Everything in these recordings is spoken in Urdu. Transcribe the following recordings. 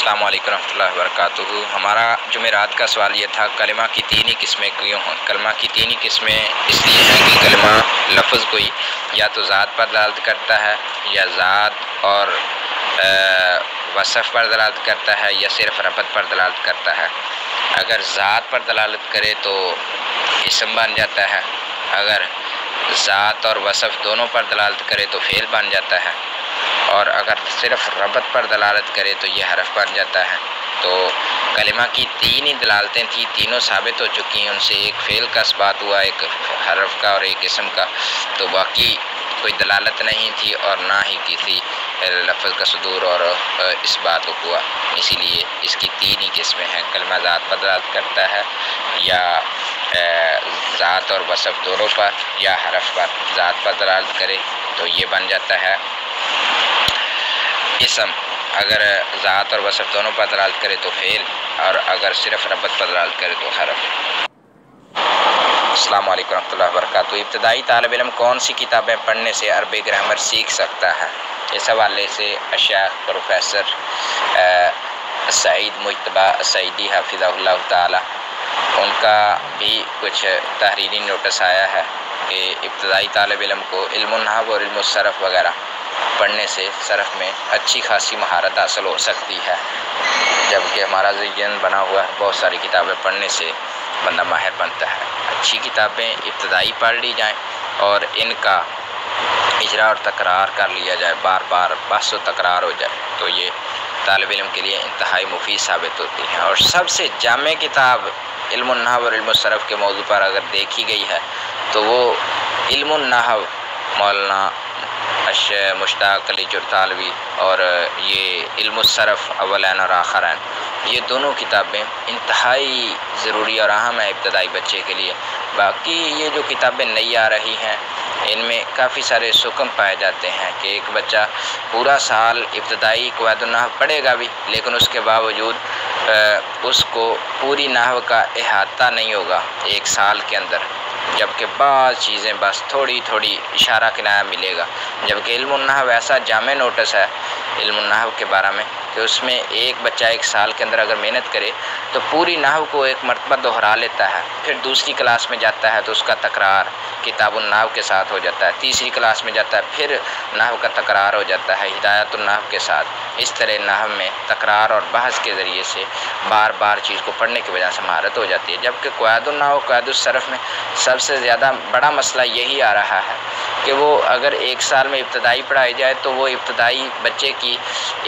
السلام علیکم ورحمۃ اللہ وبرکاتہ۔ ہمارا جمعرات کا سوال یہ تھا کلمہ کی تین ہی قسمیں کیوں ہوں؟ کلمہ کی تین ہی قسمیں اس لیے ہیں کہ کلمہ لفظ کوئی یا تو ذات پر دلالت کرتا ہے یا ذات اور وصف پر دلالت کرتا ہے یا صرف ربط پر دلالت کرتا ہے۔ اگر ذات پر دلالت کرے تو اسم بن جاتا ہے، اگر ذات اور وصف دونوں پر دلالت کرے تو فعل بن جاتا ہے، اور اگر صرف ربط پر دلالت کرے تو یہ حرف بن جاتا ہے۔ تو کلمہ کی تین ہی دلالتیں تھیں، تینوں ثابت ہو چکی ہیں، ان سے ایک فعل کا اثبات ہوا، ایک حرف کا اور ایک اسم کا، تو باقی کوئی دلالت نہیں تھی اور نہ ہی کسی لفظ کا صدور اور اس بات ہوا۔ اسی لیے اس کی تین ہی قسمیں ہیں، کلمہ ذات پر دلالت کرتا ہے یا ذات اور وصف دونوں پر، یا حرف پر ذات پر دلالت کرے تو یہ بن جاتا ہے اسم، اگر ذات اور وصف دونوں پر دلالت کرے تو فعل، اور اگر صرف ربط پر دلالت کرے تو حرف۔ السلام علیکم ورحمۃ اللہ وبرکاتہ۔ ابتدائی طالب علم کون سی کتابیں پڑھنے سے عربی گرامر سیکھ سکتا ہے؟ اس حوالے سے شیخ پروفیسر سعید مجتبیٰ سعیدی حافظہ اللہ تعالی، ان کا بھی کچھ تحریری نوٹس آیا ہے کہ ابتدائی طالب علم کو علم النحو اور علم الصرف وغیرہ پڑھنے سے صرف میں اچھی خاصی مہارت حاصل ہو سکتی ہے، جبکہ ہمارا ذہن بنا ہوا ہے بہت ساری کتابیں پڑھنے سے بندہ ماہر بنتا ہے۔ اچھی کتابیں ابتدائی پڑھ لی جائیں اور ان کا اجرا اور تکرار کر لیا جائے، بار بار بحث و تکرار ہو جائے تو یہ طالب علم کے لیے انتہائی مفید ثابت ہوتی ہے۔ اور سب سے جامع کتاب علم النحو اور علم الصرف کے موضوع پر اگر دیکھی گئی ہے تو وہ علم النحو مولانا مشتاق علی چرتالوی، اور یہ علم الصرف اولین اور آخرین، یہ دونوں کتابیں انتہائی ضروری اور اہم ہیں ابتدائی بچے کے لیے۔ باقی یہ جو کتابیں نئی آ رہی ہیں ان میں کافی سارے سکم پائے جاتے ہیں کہ ایک بچہ پورا سال ابتدائی قواعد النحو پڑھے گا بھی، لیکن اس کے باوجود اس کو پوری نحو کا احاطہ نہیں ہوگا ایک سال کے اندر، جبکہ بعض چیزیں بس تھوڑی تھوڑی اشارہ کنایہ ملے گا۔ جبکہ علم النحو ایسا جامع نوٹس ہے علم النحو کے بارے میں کہ اس میں ایک بچہ ایک سال کے اندر اگر محنت کرے تو پوری نحو کو ایک مرتبہ دہرا لیتا ہے، پھر دوسری کلاس میں جاتا ہے تو اس کا تکرار کتاب النحو کے ساتھ ہو جاتا ہے، تیسری کلاس میں جاتا ہے پھر نحو کا تکرار ہو جاتا ہے ہدایت النحو کے ساتھ۔ اس طرح نحو میں تکرار اور بحث کے ذریعے سے بار بار چیز کو پڑھنے کی وجہ سے مہارت ہو جاتی ہے۔ جبکہ قواعد النحو قواعد الصرف میں سب سے زیادہ بڑا مسئلہ یہی آ رہا ہے کہ وہ اگر ایک سال میں ابتدائی پڑھائی جائے تو وہ ابتدائی بچے کی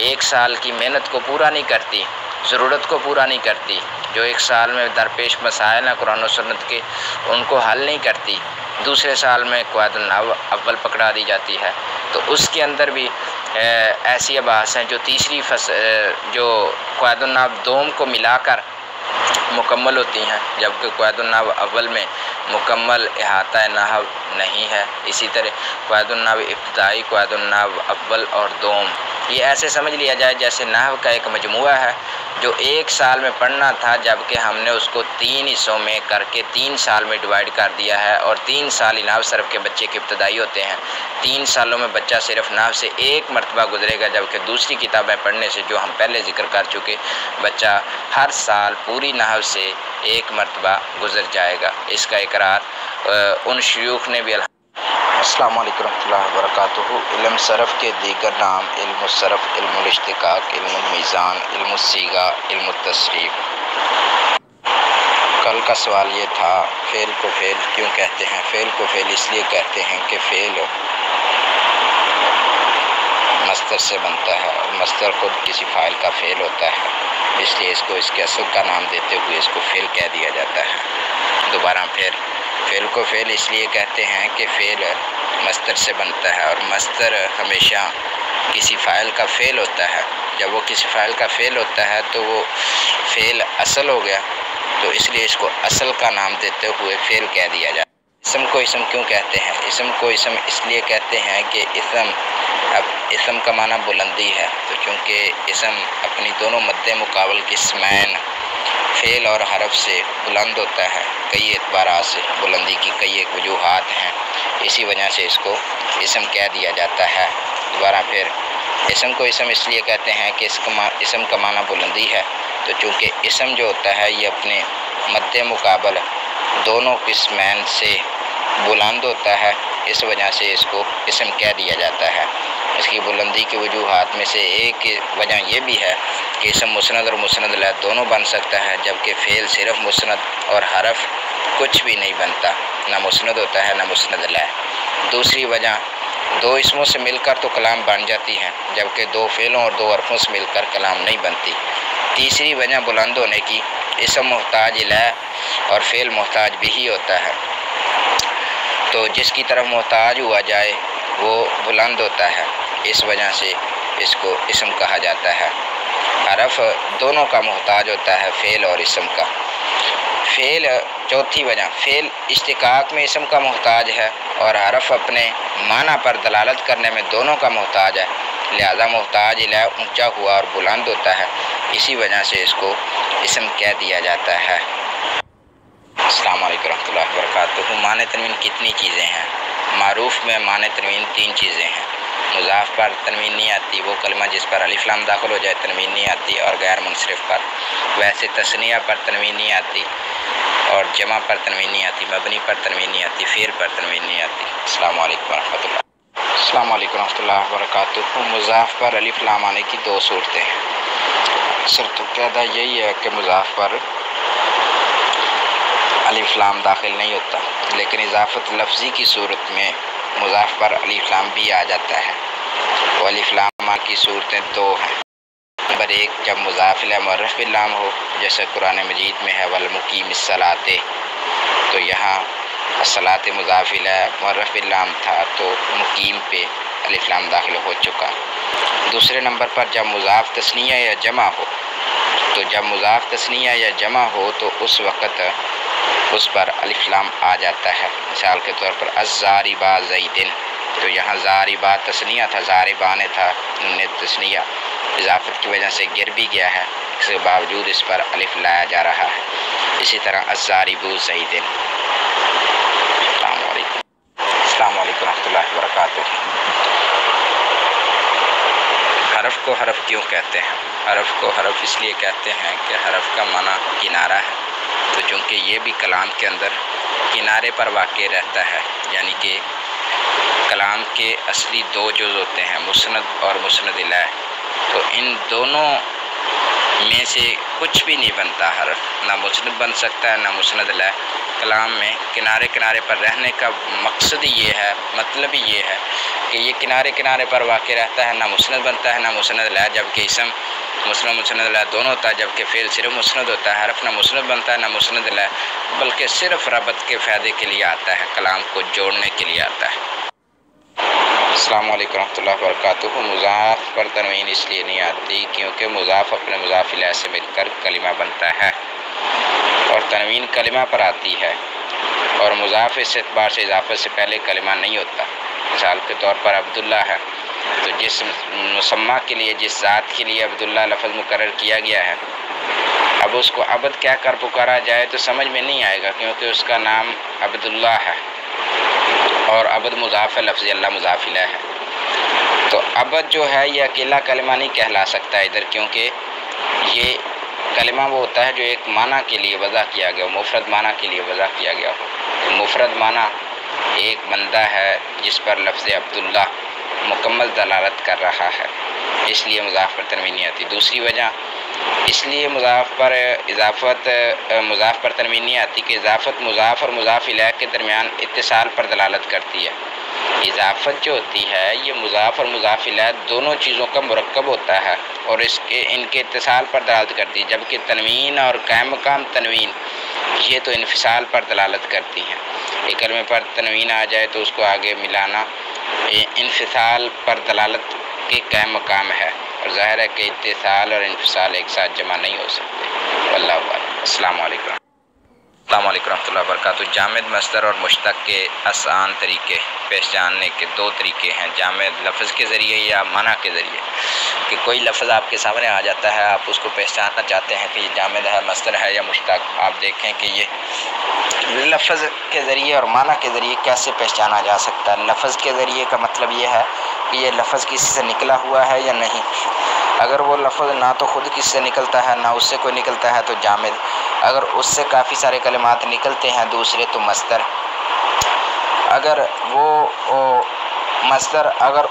ایک سال کی محنت کو پورا نہیں کرتی، ضرورت کو پورا نہیں کرتی، جو ایک سال میں درپیش مسائل ہیں قرآن و سنت کے ان کو حل نہیں کرتی۔ دوسرے سال میں قواعد النحو اول پکڑا دی جاتی ہے تو اس کے اندر بھی ایسی ابحاث ہیں جو تیسری جو قواعد النحو دوم کو ملا کر مکمل ہوتی ہیں، جبکہ قواعد النحو اول میں مکمل احاطہ نحو نہیں ہے۔ اسی طرح قواعد النحو ابتدائی، قواعد النحو اول اور دوم، یہ ایسے سمجھ لیا جائے جیسے نحو کا ایک مجموعہ ہے جو ایک سال میں پڑھنا تھا، جبکہ ہم نے اس کو 3 حصوں میں کر کے 3 سال میں ڈیوائیڈ کر دیا ہے، اور 3 سال نحو صرف کے بچے کے ابتدائی ہوتے ہیں۔ 3 سالوں میں بچہ صرف نحو سے ایک مرتبہ گزرے گا، جبکہ دوسری کتابیں پڑھنے سے جو ہم پہلے ذکر کر چکے بچہ ہر سال پوری نحو سے ایک مرتبہ گزر جائے گا۔ اس کا اقرار ان شیوخ نے بھی السلام علیکم ورحمۃ اللہ وبرکاتہ۔ علم صرف کے دیگر نام علم الصرف، علم الاشتقاق، علم المیزان، علم الصیغہ، علم التصریف۔ کل کا سوال یہ تھا فعل کو فعل کیوں کہتے ہیں؟ فعل کو فعل اس لیے کہتے ہیں کہ فعل مصدر سے بنتا ہے اور مصدر خود کسی فاعل کا فعل ہوتا ہے، اس لیے اس کو اس کے اصل کا نام دیتے ہوئے اس کو فعل کہہ دیا جاتا ہے۔ دوبارہ پھر فعل کو فعل اس لیے کہتے ہیں کہ فعل مصدر سے بنتا ہے اور مصدر ہمیشہ کسی فاعل کا فعل ہوتا ہے۔ جب وہ کسی فاعل کا فعل ہوتا ہے تو وہ فعل اصل ہو گیا، تو اس لیے اس کو اصل کا نام دیتے ہوئے فعل کہہ دیا جاتا ہے۔ اسم کو اسم کیوں کہتے ہیں؟ اسم کو اسم اس لیے کہتے ہیں کہ اسم کا معنی بلندی ہے، تو چونکہ اسم اپنی دونوں مد مقابل کے اسمین فعل اور حرف سے بلند ہوتا ہے، کئی اعتبارات سے بلندی کی کئی ایک وجوہات ہیں، اسی وجہ سے اس کو اسم کہہ دیا جاتا ہے۔ دوبارہ پھر اسم کو اسم اس لیے کہتے ہیں کہ اسم کا معنی بلندی ہے، تو چونکہ اسم جو ہوتا ہے یہ اپنے مد مقابل دونوں قسمین سے بلند ہوتا ہے، اس وجہ سے اس کو اسم کہہ دیا جاتا ہے۔ اس کی بلندی کی وجوہات میں سے ایک وجہ یہ بھی ہے کہ اسم مسند اور مسند له دونوں بن سکتا ہے، جبکہ فعل صرف مسند اور حرف کچھ بھی نہیں بنتا، نہ مسند ہوتا ہے نہ مسند له۔ دوسری وجہ دو اسموں سے مل کر تو کلام بن جاتی ہے، جبکہ دو فعلوں اور دو حرفوں سے مل کر کلام نہیں بنتی۔ تیسری وجہ بلند ہونے کی، اسم محتاج له اور فعل محتاج بھی ہی ہوتا ہے، تو جس کی طرف محتاج ہوا جائے وہ بلند ہوتا ہے، اس وجہ سے اس کو اسم کہا جاتا ہے۔ حرف دونوں کا محتاج ہوتا ہے، فعل اور اسم کا۔ فعل چوتھی وجہ، فعل اشتقاق میں اسم کا محتاج ہے اور حرف اپنے معنی پر دلالت کرنے میں دونوں کا محتاج ہے، لہذا محتاج له اونچا ہوا اور بلند ہوتا ہے، اسی وجہ سے اس کو اسم کہہ دیا جاتا ہے۔ السلام علیکم ورحمۃ اللہ وبرکاتہ۔ معنی تنوین کتنی چیزیں ہیں؟ معروف میں معنی تنوین 3 چیزیں ہیں۔ مضاف پر تنوین نہیں آتی، وہ کلمہ جس پر الف لام داخل ہو جائے تنوین نہیں آتی، اور غیر منصرف پر۔ ویسے تثنیہ پر تنوین نہیں آتی، اور جمع پر تنوین نہیں آتی، مبنی پر تنوین نہیں آتی، فعل پر تنوین نہیں آتی۔ السلام علیکم ورحمۃ اللہ۔ السلام علیکم ورحمۃ اللہ وبرکاتہ۔ مضاف پر الف لام آنے کی 2 صورتیں ہیں۔ صورت قاعدہ یہی ہے کہ مضاف پر الف لام داخل نہیں ہوتا، لیکن اضافت لفظی کی صورت میں مضاف پر الف لام بھی آ جاتا ہے۔ وہ الف لام کی صورتیں 2 ہیں۔ نمبر 1، جب مضاف الیہ معرف باللام ہو، جیسے قرآن مجید میں ہے والمقیم الصلاۃ، تو یہاں الصلاۃ مضاف الیہ معرف باللام تھا تو مقیم پہ الف لام داخل ہو چکا۔ دوسرے نمبر پر جب مضاف تثنیہ یا جمع ہو، تو جب مضاف تثنیہ یا جمع ہو تو اس وقت اس پر الف لام آ جاتا ہے۔ مثال کے طور پر الضاربات زیدن، تو یہاں ضاربات تثنیہ تھا، ضاربان تھا، نون تثنیہ اضافت کی وجہ سے گر بھی گیا ہے، اس کے باوجود اس پر الف لایا جا رہا ہے۔ اسی طرح الضاربون زیدن۔ السلام علیکم ورحمۃ اللہ وبرکاتہ۔ حرف کو حرف کیوں کہتے ہیں؟ حرف کو حرف اس لیے کہتے ہیں کہ حرف کا معنی کنارہ ہے، تو چونکہ یہ بھی کلام کے اندر کنارے پر واقع رہتا ہے، یعنی کہ کلام کے اصلی 2 جز ہوتے ہیں، مسند اور مسند الیہ، تو ان دونوں میں سے کچھ بھی نہیں بنتا حرف، نہ مسند بن سکتا ہے نہ مسند الیہ۔ کلام میں کنارے کنارے پر رہنے کا مقصد ہی یہ ہے، مطلب ہی یہ ہے کہ یہ کنارے کنارے پر واقع رہتا ہے، نہ مسند بنتا ہے نہ مسند الیہ، جبکہ اسم مسند مسند الیہ دونوں ہوتا ہے، جبکہ فعل صرف مسند ہوتا ہے۔ حرف نہ مسند بنتا ہے نہ مسند الیہ، بلکہ صرف ربط کے فائدے کے لیے آتا ہے، کلام کو جوڑنے کے لیے آتا ہے۔ السلام علیکم ورحمۃ اللہ وبرکاتہ۔ مضاف پر تنوین اس لیے نہیں آتی کیونکہ مضاف اپنے مضاف الیہ سے مل کر کلمہ بنتا ہے، اور تنوین کلمہ پر آتی ہے، اور مضاف اس اعتبار سے اضافت سے پہلے کلمہ نہیں ہوتا۔ مثال کے طور پر عبداللہ ہے، تو جس مسمہ کے لیے، جس ذات کے لیے عبداللہ لفظ مقرر کیا گیا ہے، اب اس کو عبد کہہ کر پکارا جائے تو سمجھ میں نہیں آئے گا، کیونکہ اس کا نام عبداللہ ہے، اور عبد مضاف ہے، لفظ اللہ مضاف الیہ ہے، تو عبد جو ہے یہ اکیلا کلمہ نہیں کہلا سکتا ادھر، کیونکہ یہ کلمہ وہ ہوتا ہے جو ایک معنی کے لیے وضع کیا گیا ہو، مفرد معنی کے لیے وضع کیا گیا ہو۔ تو مفرد معنی ایک بندہ ہے جس پر لفظ عبداللہ مکمل دلالت کر رہا ہے، اس لیے مضاف پر تنوین نہیں آتی۔ دوسری وجہ اس لیے مضاف پر تنوین نہیں آتی کہ اضافت مضاف اور مضاف الیہ کے درمیان اتصال پر دلالت کرتی ہے۔ اضافت جو ہوتی ہے یہ مضاف اور مضاف الیہ دونوں چیزوں کا مرکب ہوتا ہے، اور ان کے اتصال پر دلالت کرتی ہے، جبکہ تنوین اور قائم مقام تنوین یہ تو انفصال پر دلالت کرتی ہیں۔ ایک کلمے پر تنوین آ جائے تو اس کو آگے ملانا انفصال پر دلالت کے قائم مقام ہے، اور ظاہر ہے کہ اتصال اور انفصال ایک ساتھ جمع نہیں ہو سکتے۔ واللہ اعلم۔ السلام علیکم۔ السلام علیکم ورحمۃ اللہ وبرکاتہ۔ جامد مصدر اور مشتق کے آسان طریقے پہچاننے کے 2 طریقے ہیں، جامد لفظ کے ذریعے یا معنی کے ذریعے، کہ کوئی لفظ آپ کے سامنے آ جاتا ہے، آپ اس کو پہچاننا چاہتے ہیں کہ یہ جامد ہے، مصدر ہے یا مشتق، آپ دیکھیں کہ یہ لفظ کے ذریعے اور معنی کے ذریعے کیسے پہچانا جا سکتا ہے۔ لفظ کے ذریعے کا مطلب یہ ہے کہ یہ لفظ کسی سے نکلا ہوا ہے یا نہیں۔ اگر وہ لفظ نہ تو خود کسی سے نکلتا ہے نہ اس سے کوئی نکلتا ہے تو جامد، اگر اس سے کافی سارے کلمات نکلتے ہیں دوسرے تو مصدر، اگر وہ مصدر اگر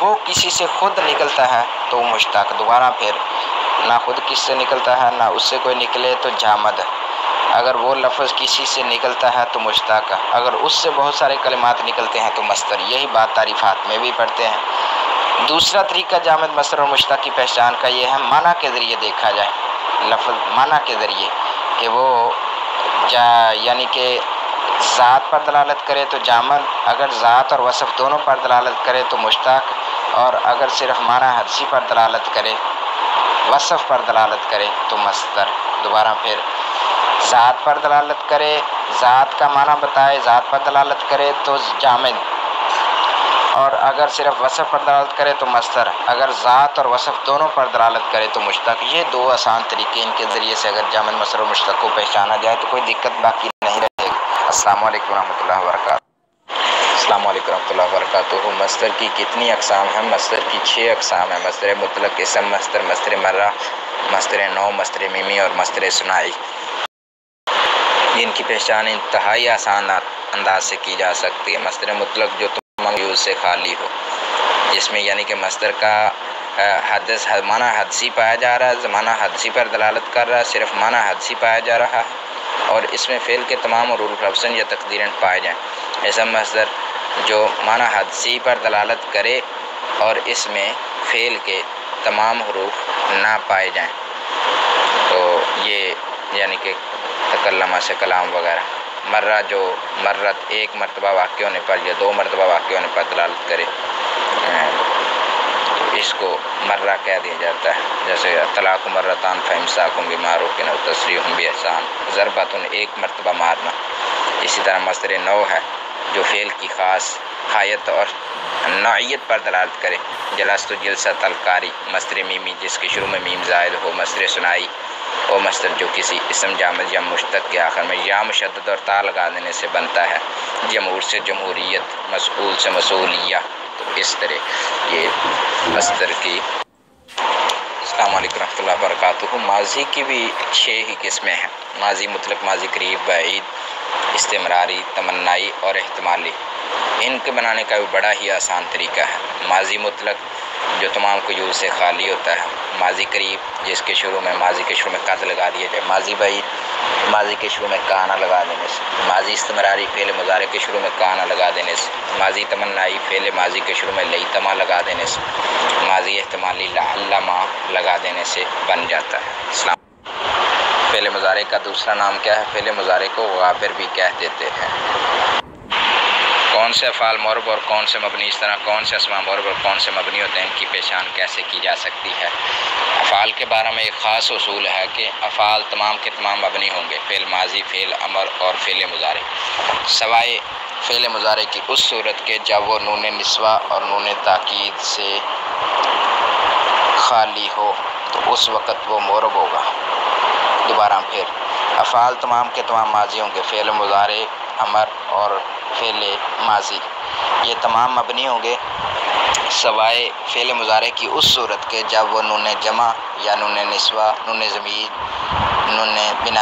وہ کسی سے خود نکلتا ہے تو مشتق، دوبارہ پھر نہ خود کسی سے نکلتا ہے نہ اس سے کوئی نکلے تو جامد، اگر وہ لفظ کسی سے نکلتا ہے تو مشتق، اگر اس سے بہت سارے کلمات نکلتے ہیں تو مصدر۔ یہی بات تعریفات میں بھی پڑھتے ہیں۔ دوسرا طریقہ جامد، مصدر اور مشتق کی پہچان کا یہ ہے معنی کے ذریعے دیکھا جائے، لفظ معنی کے ذریعے کہ وہ یعنی کہ ذات پر دلالت کرے تو جامد، اگر ذات اور وصف دونوں پر دلالت کرے تو مشتق، اور اگر صرف معنی حدسی پر دلالت کرے، وصف پر دلالت کرے تو مصدر۔ دوبارہ پھر ذات پر دلالت کرے، ذات کا معنی بتائے، ذات پر دلالت کرے تو جامد، اور اگر صرف وصف پر دلالت کرے تو مصدر، اگر ذات اور وصف دونوں پر دلالت کرے تو مشتق۔ یہ دو آسان طریقے، ان کے ذریعے سے اگر جامد، مصدر اور مشتق کو پہچانا جائے تو کوئی دقت باقی نہیں رہے گی۔ السلام علیکم ورحمۃ اللہ وبرکاتہ۔ السلام علیکم ورحمۃ اللہ وبرکاتہ۔ مصدر کی کتنی اقسام ہیں؟ مصدر کی 6 اقسام ہیں: مصدر مطلق، اسم مصدر، مصدر مرہ، مصدر نو، مصدر میمی اور مصدر ثنائی۔ جن کی پہچان انتہائی آسان انداز سے کی جا سکتی ہے۔ مصدر مطلق جو تمام یوز سے خالی ہو، جس میں یعنی کہ مصدر کا معنی حدسی پایا جا رہا ہے، زمانہ حدسی پر دلالت کر رہا ہے، صرف معنی حدسی پایا جا رہا ہے، اور اس میں فعل کے تمام حروف لفظاً یا تقدیراً پائے جائیں۔ ایسا مصدر جو معنی حدسی پر دلالت کرے اور اس میں فعل کے تمام حروف نہ پائے جائیں، تو یہ یعنی کہ تکلمہ سے کلام وغیرہ۔ مرہ جو مرت ایک مرتبہ واقع ہونے پر یا 2 مرتبہ واقع ہونے پر دلالت کرے، اس کو مرہ کہہ دیا جاتا ہے۔ جیسے طلاق مرتان فامساکم بمعروف او تسریح باحسان، ضربۃ ایک مرتبہ مارنا۔ اسی طرح مصدر نو ہے جو فعل کی خاص حیت اور نوعیت پر دلالت کرے، جلست جلست القاری۔ مصدر میمی جس کے شروع میں میم زائد ہو۔ مصدر ثنائی وہ مصدر جو کسی اسم جامد یا مشتق کے آخر میں یا مشدد اور تا لگا دینے سے بنتا ہے۔ جمہور سے جمہوریت، مسئول سے مسئولیہ۔ تو اس طرح یہ مصدر کی۔ السلام علیکم ورحمۃ اللہ وبرکاتہ۔ ماضی کی بھی 6 ہی قسمیں ہیں: ماضی مطلق، ماضی قریب، بعید، استمراری، تمنائی اور احتمالی۔ ان کے بنانے کا بھی بڑا ہی آسان طریقہ ہے۔ ماضی مطلق جو تمام قیود سے خالی ہوتا ہے۔ ماضی قریب جس کے شروع میں ماضی کے شروع میں قد لگا دیا جائے۔ ماضی بعید ماضی کے شروع میں کانا لگا دینے سے۔ ماضی استمراری فعل مضارع کے شروع میں کانا لگا دینے سے۔ ماضی تمنائی فعل ماضی کے شروع میں لیتما لگا دینے سے۔ ماضی احتمالی لعلما لگا دینے سے بن جاتا ہے۔ فعل مضارع کا دوسرا نام کیا ہے؟ فعل مضارع کو غابر بھی کہہ دیتے ہیں۔ کون سے افعال معرب اور کون سے مبنی، اس طرح کون سے اسماء معرب اور کون سے مبنی ہوتے ہیں، ان کی پہچان کیسے کی جا سکتی ہے؟ افعال کے بارے میں ایک خاص اصول ہے کہ افعال تمام کے تمام مبنی ہوں گے، فعل ماضی، فعل امر اور فعل مضارع، سوائے فعل مضارع کی اس صورت کے جب وہ نون نسوہ اور نون تاکید سے خالی ہو تو اس وقت وہ معرب ہوگا۔ دوبارہ پھر افعال تمام کے تمام ماضی ہوں گے، فعل مضارع، امر اور فعل ماضی، یہ تمام مبنی ہوں گے سوائے فعل مضارع کی اس صورت کے جب وہ نون جمع یا نون نسوہ، نون ضمیر، نون بنا